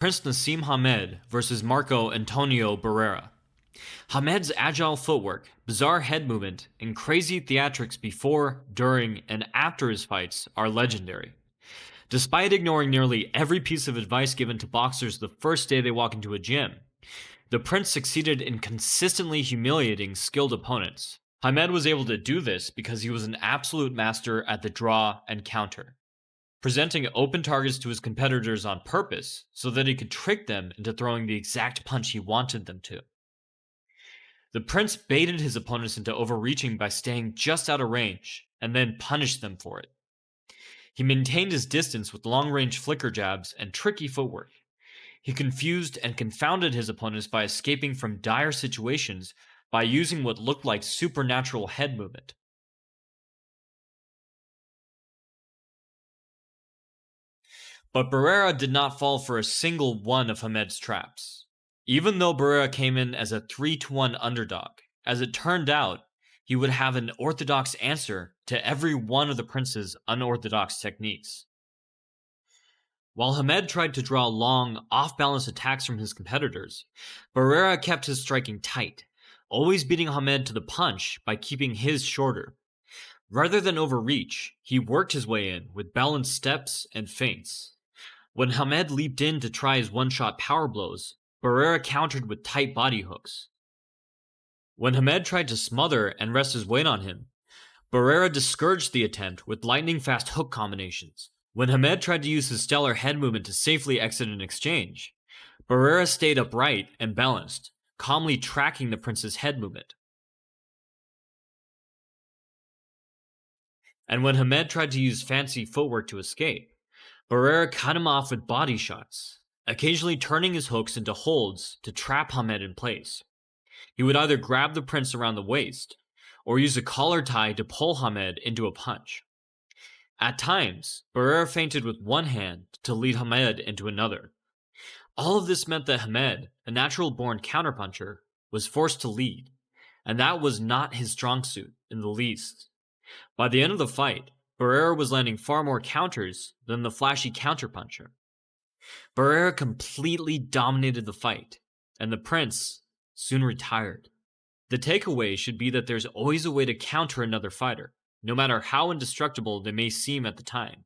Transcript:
Prince Naseem Hamed versus Marco Antonio Barrera. Hamed's agile footwork, bizarre head movement, and crazy theatrics before, during, and after his fights are legendary. Despite ignoring nearly every piece of advice given to boxers the first day they walk into a gym, the prince succeeded in consistently humiliating skilled opponents. Hamed was able to do this because he was an absolute master at the draw and counter, presenting open targets to his competitors on purpose so that he could trick them into throwing the exact punch he wanted them to. The prince baited his opponents into overreaching by staying just out of range, and then punished them for it. He maintained his distance with long-range flicker jabs and tricky footwork. He confused and confounded his opponents by escaping from dire situations by using what looked like supernatural head movement. But Barrera did not fall for a single one of Hamed's traps. Even though Barrera came in as a 3-1 underdog, as it turned out, he would have an orthodox answer to every one of the prince's unorthodox techniques. While Hamed tried to draw long, off-balance attacks from his competitors, Barrera kept his striking tight, always beating Hamed to the punch by keeping his shorter. Rather than overreach, he worked his way in with balanced steps and feints. When Hamed leaped in to try his one-shot power blows, Barrera countered with tight body hooks. When Hamed tried to smother and rest his weight on him, Barrera discouraged the attempt with lightning-fast hook combinations. When Hamed tried to use his stellar head movement to safely exit an exchange, Barrera stayed upright and balanced, calmly tracking the prince's head movement. And when Hamed tried to use fancy footwork to escape, Barrera cut him off with body shots, occasionally turning his hooks into holds to trap Hamed in place. He would either grab the prince around the waist, or use a collar tie to pull Hamed into a punch. At times, Barrera feinted with one hand to lead Hamed into another. All of this meant that Hamed, a natural-born counterpuncher, was forced to lead, and that was not his strong suit in the least. By the end of the fight, Barrera was landing far more counters than the flashy counterpuncher. Barrera completely dominated the fight, and the prince soon retired. The takeaway should be that there's always a way to counter another fighter, no matter how indestructible they may seem at the time.